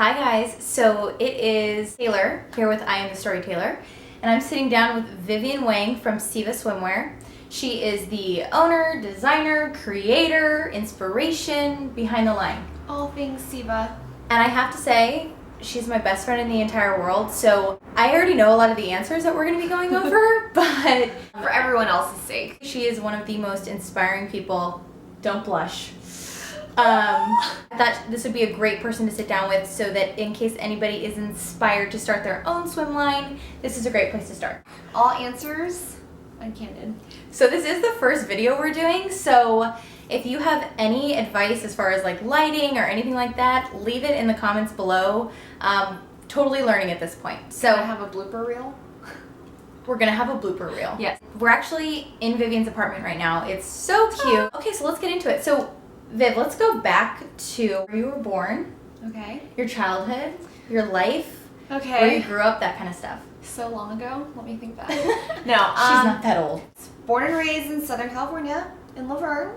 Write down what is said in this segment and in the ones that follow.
Hi guys, so it is Taylor here with I Am the Storyteller, and I'm sitting down with Vivian Wang from SIEVA swimwear. She is the owner, designer, creator, inspiration behind the line. All things SIEVA. And I have to say, she's my best friend in the entire world, so I already know a lot of the answers that we're going to be going over, but For everyone else's sake. she is one of the most inspiring people. Don't blush. I thought this would be a great person to sit down with so that in case anybody is inspired to start their own swim line, this is a great place to start. All answers uncandid. So this is the first video we're doing, so if you have any advice as far as like lighting or anything like that, leave it in the comments below. Totally learning at this point. So I have a blooper reel. we're gonna have a blooper reel. Yes. We're actually in Vivian's apartment right now. It's so cute. Okay, so let's get into it. So Viv, let's go back to where you were born, Okay. your childhood, your life, Okay. where you grew up, that kind of stuff. So long ago. Let me think back. No. She's not that old. Born and raised in Southern California, in Laverne,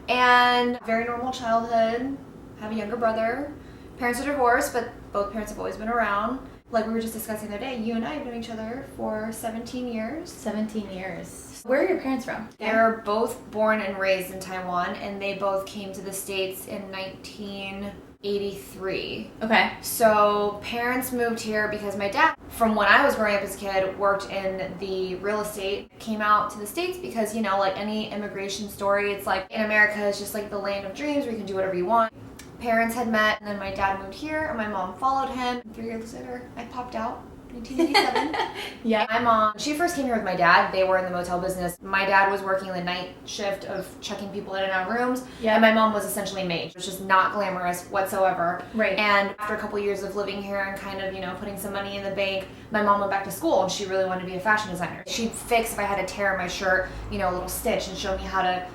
and very normal childhood. Have a younger brother. Parents are divorced, but both parents have always been around. Like we were just discussing the other day, you and I have known each other for 17 years. 17 years. Where are your parents from? They're both born and raised in Taiwan, and they both came to the States in 1983. Okay. So parents moved here because my dad, from when I was growing up as a kid, worked in the real estate, came out to the States because, you know, like any immigration story, it's like in America, it's just like the land of dreams where you can do whatever you want. Parents had met, and then my dad moved here, and my mom followed him. 3 years later, I popped out. 1987. Yeah. My mom, she first came here with my dad. They were in the motel business. My dad was working the night shift of checking people in and out of rooms. Yeah. And my mom was essentially maid. It was just not glamorous whatsoever. Right. And after a couple years of living here and kind of, you know, putting some money in the bank, my mom went back to school and she really wanted to be a fashion designer. She'd fix if I had a tear in my shirt, you know, a little stitch, and show me how to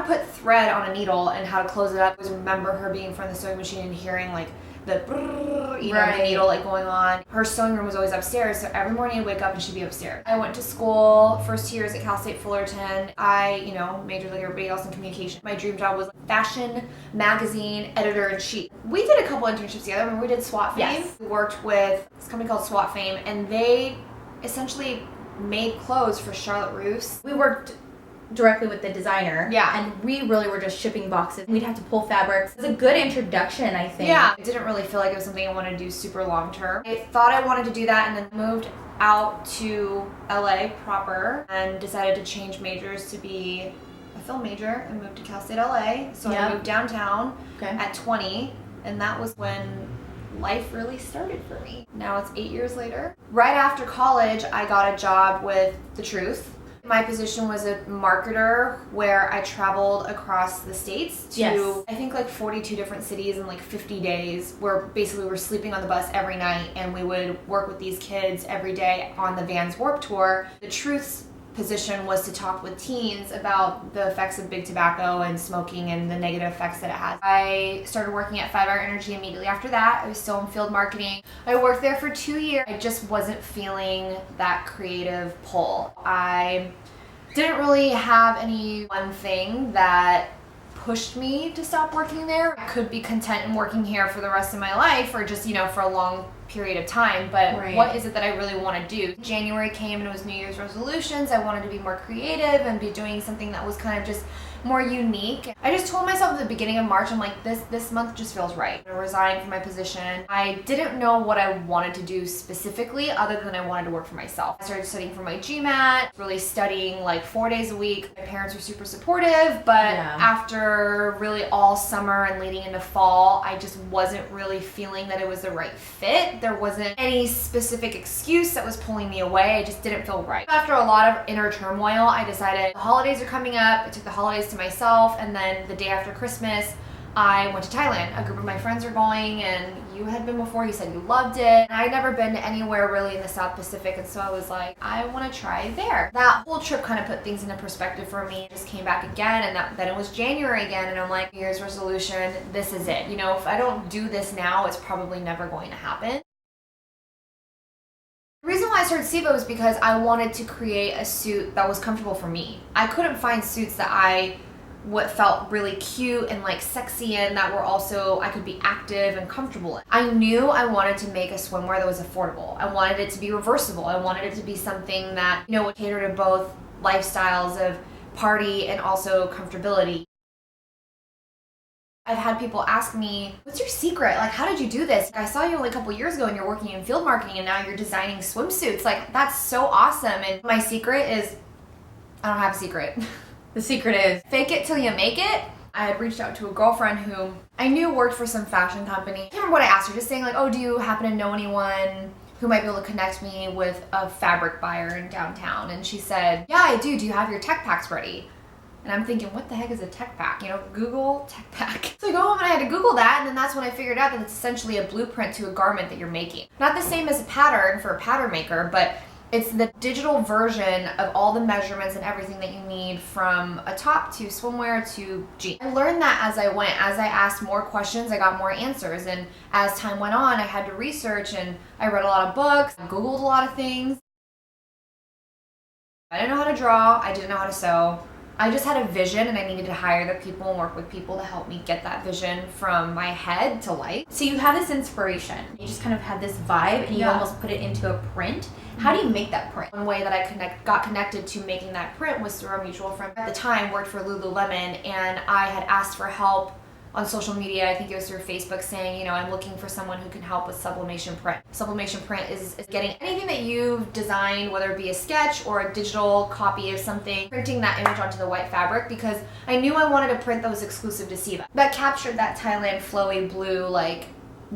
put thread on a needle and how to close it up. I always remember her being in front of the sewing machine and hearing like the brrrr, you know, Right. the needle like going on. Her sewing room was always upstairs, so every morning I'd wake up and she'd be upstairs. I went to school, first 2 years at Cal State Fullerton. I, you know, majored like everybody else in communication. My dream job was fashion magazine editor-in-chief. We did a couple internships together. Remember we did SWAT Fame? Yes. We worked with this company called SWAT Fame, and they essentially made clothes for Charlotte Russe. We worked directly with the designer. Yeah. And we really were just shipping boxes. We'd have to pull fabrics. It was a good introduction, I think. Yeah, I didn't really feel like it was something I wanted to do super long term. I thought I wanted to do that, and then moved out to LA proper and decided to change majors to be a film major and moved to Cal State LA. So Yeah. I moved downtown Okay. at 20, and that was when life really started for me. Now it's 8 years later. Right after college, I got a job with The Truth. My position was a marketer where I traveled across the States to, Yes. I think, like 42 different cities in like 50 days, where basically we're sleeping on the bus every night, and we would work with these kids every day on the Vans Warped Tour. The Truth's position was to talk with teens about the effects of big tobacco and smoking and the negative effects that it has. I started working at 5 Hour Energy immediately after that. I was still in field marketing. I worked there for 2 years. I just wasn't feeling that creative pull. I didn't really have any one thing that pushed me to stop working there. I could be content in working here for the rest of my life, or just, you know, for a long period of time, but Right. what is it that I really want to do? January came and it was New Year's resolutions. I wanted to be more creative and be doing something that was kind of just more unique. I just told myself at the beginning of March, I'm like, this month just feels right. I resigned from my position. I didn't know what I wanted to do specifically, other than I wanted to work for myself. I started studying for my GMAT, really studying like 4 days a week. My parents were super supportive, but Yeah. after really all summer and leading into fall, I just wasn't really feeling that it was the right fit. There wasn't any specific excuse that was pulling me away. I just didn't feel right. After a lot of inner turmoil, I decided the holidays are coming up. I took the holidays to myself, and then the day after Christmas, I went to Thailand. A group of my friends were going, and you had been before. You said you loved it. And I'd never been to anywhere really in the South Pacific, and so I was like, I want to try there. That whole trip kind of put things into perspective for me. I just came back again, and then it was January again, and I'm like, New Year's resolution, this is it. You know, if I don't do this now, it's probably never going to happen. The reason why I started SIEVA was because I wanted to create a suit that was comfortable for me. I couldn't find suits that I what felt really cute and like sexy in, that were also, I could be active and comfortable in. I knew I wanted to make a swimwear that was affordable. I wanted it to be reversible. I wanted it to be something that, you know, would cater to both lifestyles of party and also comfortability. I've had people ask me, what's your secret? Like, how did you do this? I saw you only a couple years ago and you're working in field marketing and now you're designing swimsuits. Like, that's so awesome. And my secret is, I don't have a secret. The secret is fake it till you make it. I had reached out to a girlfriend who I knew worked for some fashion company. I can't remember what I asked her, just saying like, oh, do you happen to know anyone who might be able to connect me with a fabric buyer in downtown? And she said, yeah, I do. Do you have your tech packs ready? And I'm thinking, what the heck is a tech pack? You know, Google tech pack. So I go home and I had to Google that, and then that's when I figured out that it's essentially a blueprint to a garment that you're making. Not the same as a pattern for a pattern maker, but it's the digital version of all the measurements and everything that you need, from a top to swimwear to jeans. I learned that as I went. As I asked more questions, I got more answers. And as time went on, I had to research, and I read a lot of books, I Googled a lot of things. I didn't know how to draw. I didn't know how to sew. I just had a vision, and I needed to hire the people and work with people to help me get that vision from my head to life. So you have this inspiration. You just kind of had this vibe, and you almost put it into a print. How do you make that print? One way that I got connected to making that print was through a mutual friend. At the time, worked for Lululemon, and I had asked for help on social media. I think it was through Facebook, saying, you know, I'm looking for someone who can help with sublimation print. Sublimation print is getting anything that you've designed, whether it be a sketch or a digital copy of something, printing that image onto the white fabric, because I knew I wanted a print that was exclusive to SIEVA, that captured that Thailand flowy blue, like,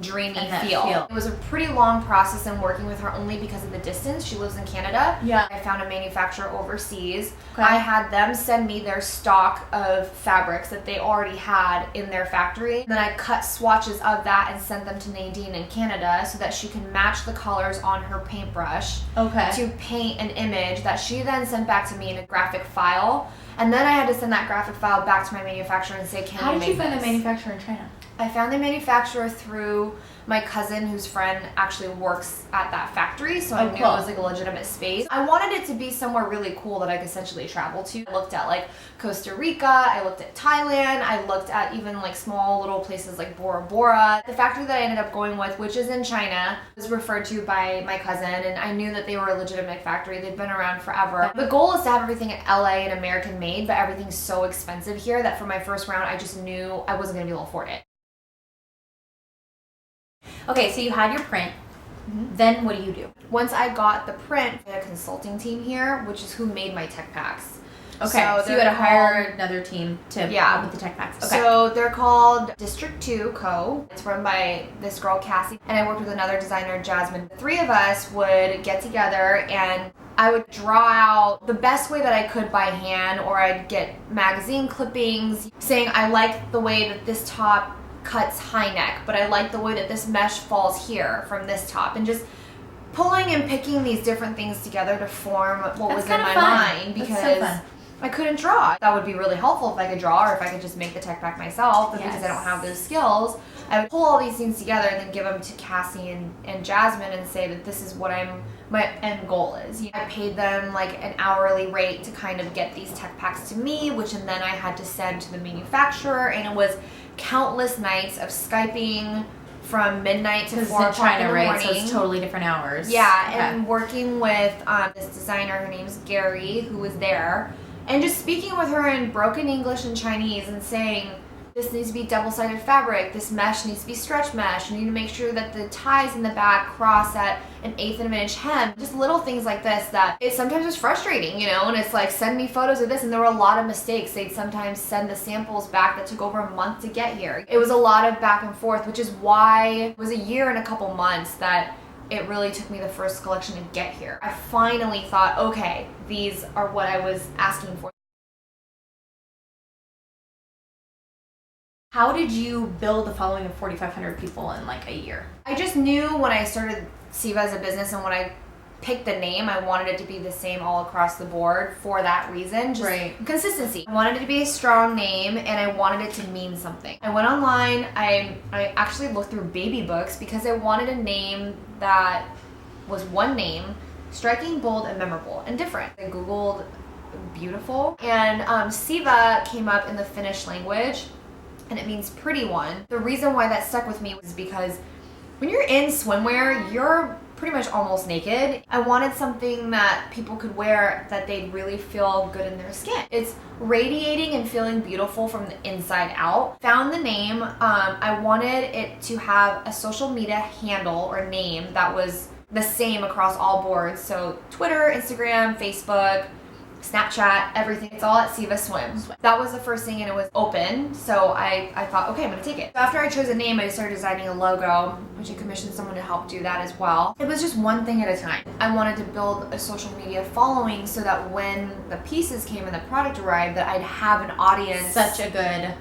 dreamy feel. It was a pretty long process in working with her, only because of the distance. She lives in Canada. Yeah. I found a manufacturer overseas. Okay. I had them send me their stock of fabrics that they already had in their factory. Then I cut swatches of that and sent them to Nadine in Canada so that she can match the colors on her paintbrush to paint an image that she then sent back to me in a graphic file. And then I had to send that graphic file back to my manufacturer and say, how did you find the manufacturer in China? I found the manufacturer through my cousin, whose friend actually works at that factory, so I knew it was like a legitimate space. I wanted it to be somewhere really cool that I could essentially travel to. I looked at like Costa Rica, I looked at Thailand, I looked at even like small little places like Bora Bora. The factory that I ended up going with, which is in China, was referred to by my cousin, and I knew that they were a legitimate factory. They've been around forever. The goal is to have everything in LA and American made, but everything's so expensive here that for my first round, I just knew I wasn't gonna be able to afford it. Okay, so you had your print. Then what do you do? Once I got the print, I had a consulting team here, which is who made my tech packs. Okay, so you had to hire another team to help with the tech packs. Okay. So they're called District 2 Co. It's run by this girl, Cassie, and I worked with another designer, Jasmine. The three of us would get together, and I would draw out the best way that I could by hand, or I'd get magazine clippings saying, I like the way that this top cuts high neck, but I like the way that this mesh falls here from this top, and just pulling and picking these different things together to form what was in my mind, because I couldn't draw. That would be really helpful if I could draw, or if I could just make the tech pack myself, but because I don't have those skills, I would pull all these things together and then give them to Cassie and Jasmine and say that this is what my end goal is. I paid them like an hourly rate to kind of get these tech packs to me, which and then I had to send to the manufacturer, and it was countless nights of Skyping from midnight to 4 o'clock in the morning. So it's totally different hours. Yeah, and working with this designer, her name's Gary, who was there, and just speaking with her in broken English and Chinese and saying, this needs to be double-sided fabric, this mesh needs to be stretch mesh, you need to make sure that the ties in the back cross at an 1/8 of an inch hem. Just little things like this that it sometimes is frustrating, you know, and it's like, send me photos of this, and there were a lot of mistakes. They'd sometimes send the samples back that took over a month to get here. It was a lot of back and forth, which is why it was a year and a couple months that it really took me the first collection to get here. I finally thought, okay, these are what I was asking for. How did you build a following of 4,500 people in like a year? I just knew when I started SIEVA as a business, and when I picked the name, I wanted it to be the same all across the board for that reason. Just consistency. I wanted it to be a strong name, and I wanted it to mean something. I went online, I actually looked through baby books because I wanted a name that was one name, striking, bold, and memorable, and different. I Googled beautiful. And SIEVA came up in the Finnish language, and it means pretty one. The reason why that stuck with me was because when you're in swimwear, you're pretty much almost naked. I wanted something that people could wear that they'd really feel good in their skin. It's radiating and feeling beautiful from the inside out. Found the name. I wanted it to have a social media handle or name that was the same across all boards. So Twitter, Instagram, Facebook, Snapchat, everything. It's all at SIEVA Swim. That was the first thing, and it was open. So I thought, okay, I'm gonna take it. So after I chose a name, I started designing a logo, which I commissioned someone to help do that as well. It was just one thing at a time. I wanted to build a social media following so that when the pieces came and the product arrived, that I'd have an audience. Such a good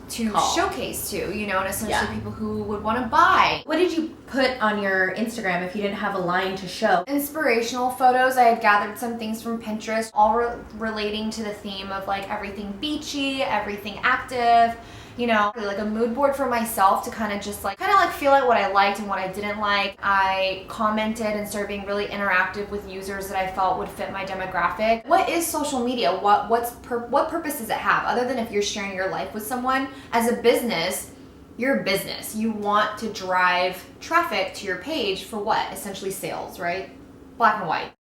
to call. Showcase to, you know, and essentially people who would want to buy. What did you put on your Instagram if you didn't have a line to show? Inspirational photos. I had gathered some things from Pinterest, all relating to the theme of like everything beachy, everything active, you know, like a mood board for myself to kind of feel out what I liked and what I didn't like. I commented and started being really interactive with users that I felt would fit my demographic. What is social media? What purpose does it have other than if you're sharing your life with someone? As a business, you're a business. You want to drive traffic to your page for what? Essentially sales, right? Black and white.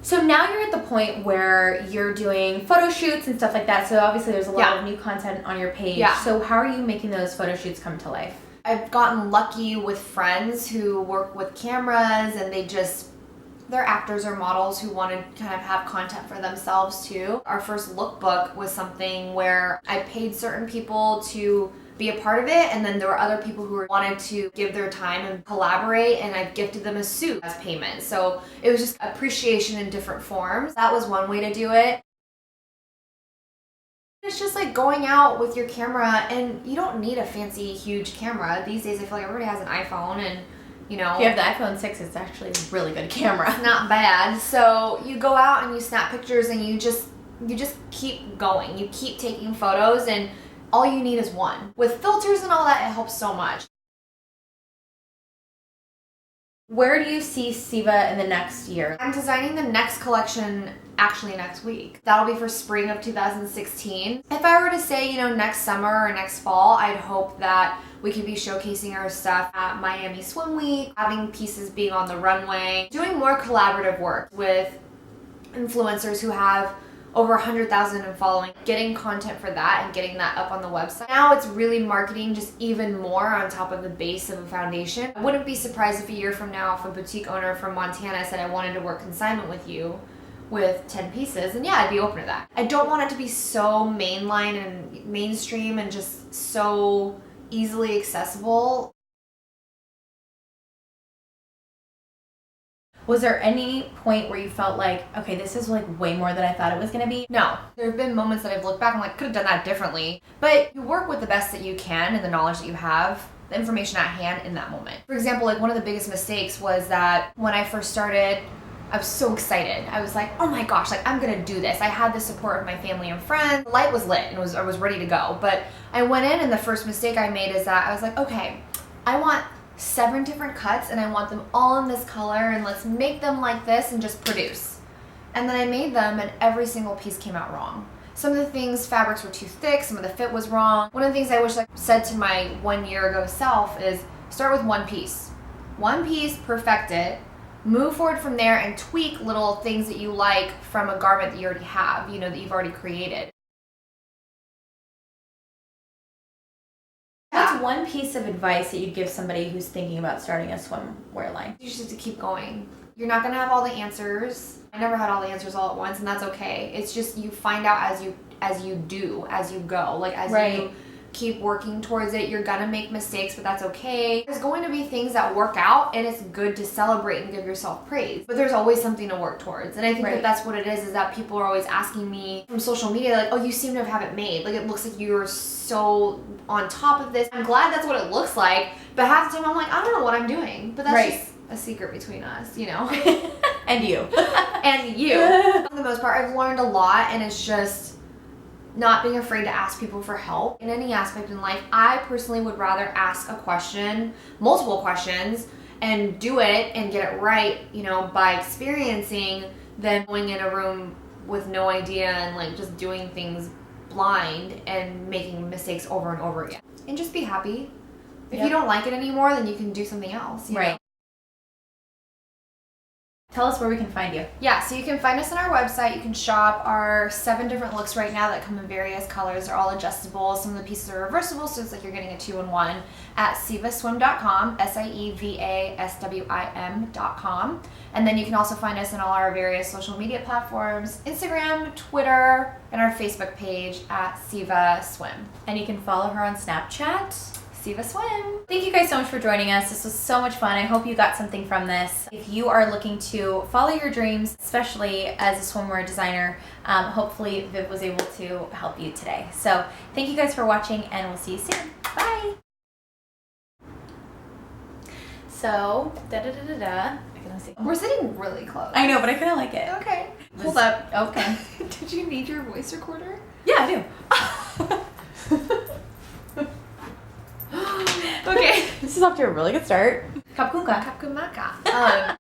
So now you're at the point where you're doing photo shoots and stuff like that. So obviously there's a lot of new content on your page. Yeah. So how are you making those photo shoots come to life? I've gotten lucky with friends who work with cameras, and they're actors or models who want to kind of have content for themselves too. Our first lookbook was something where I paid certain people to be a part of it, and then there were other people who wanted to give their time and collaborate, and I gifted them a suit as payment. So it was just appreciation in different forms. That was one way to do it. It's just like going out with your camera, and you don't need a fancy, huge camera. These days I feel like everybody has an iPhone, and you know, if you have the iPhone 6, it's actually a really good camera. It's not bad. So you go out and you snap pictures, and you just keep going. You keep taking photos, and all you need is one. With filters and all that, it helps so much. Where do you see SIEVA in the next year? I'm designing the next collection actually next week. That'll be for spring of 2016. If I were to say, you know, next summer or next fall, I'd hope that we could be showcasing our stuff at Miami Swim Week, having pieces being on the runway, doing more collaborative work with influencers who have over 100,000 in following, getting content for that and getting that up on the website. Now it's really marketing just even more on top of the base of a foundation. I wouldn't be surprised if a year from now, if a boutique owner from Montana said I wanted to work consignment with you with 10 pieces, and yeah, I'd be open to that. I don't want it to be so mainline and mainstream and just so easily accessible. Was there any point where you felt like, okay, this is like way more than I thought it was gonna be? No. There have been moments that I've looked back and like, could have done that differently. But you work with the best that you can and the knowledge that you have, the information at hand in that moment. For example, like one of the biggest mistakes was that when I first started, I was so excited. I was like, oh my gosh, like I'm gonna do this. I had the support of my family and friends. The light was lit and I was ready to go. But I went in, and the first mistake I made is that I was like, okay, I want 7 different cuts, and I want them all in this color, and let's make them like this and just produce. And then I made them, and every single piece came out wrong. Some of the things, fabrics were too thick, some of the fit was wrong. One of the things I wish I said to my 1 year ago self is start with one piece. One piece, perfect it, move forward from there and tweak little things that you like from a garment that you already have, you know, that you've already created. What's one piece of advice that you'd give somebody who's thinking about starting a swimwear line? You just have to keep going. You're not gonna have all the answers. I never had all the answers all at once, and that's okay. It's just you find out as you go. Like as you keep working towards it, you're gonna make mistakes, but that's okay. There's going to be things that work out, and it's good to celebrate and give yourself praise. But there's always something to work towards. And I think that that's what it is that people are always asking me from social media, like, oh, you seem to have it made. Like, it looks like you're so on top of this. I'm glad that's what it looks like, but half the time I'm like, I don't know what I'm doing. But that's just a secret between us, you know? And you. And you. For the most part, I've learned a lot, and it's just not being afraid to ask people for help in any aspect in life. I personally would rather ask a question, multiple questions, and do it and get it right, you know, by experiencing, than going in a room with no idea and like just doing things blind and making mistakes over and over again. And just be happy. If you don't like it anymore, then you can do something else. You know? Tell us where we can find you. Yeah, so you can find us on our website. You can shop our 7 different looks right now that come in various colors. They're all adjustable. Some of the pieces are reversible, so it's like you're getting a 2-in-1 at SIEVASwim.com, SIEVASWIM.com. And then you can also find us on all our various social media platforms, Instagram, Twitter, and our Facebook page at SIEVA Swim. And you can follow her on Snapchat. SIEVA Swim. Thank you guys so much for joining us. This was so much fun. I hope you got something from this. If you are looking to follow your dreams, especially as a swimwear designer, hopefully Viv was able to help you today. So thank you guys for watching, and we'll see you soon. Bye. So, da-da-da-da-da. We're sitting really close. I know, but I kind of like it. Okay. Hold up. Okay. Did you need your voice recorder? Yeah, I do. Okay. This is off to a really good start. Kapkunka. Kapkumaka.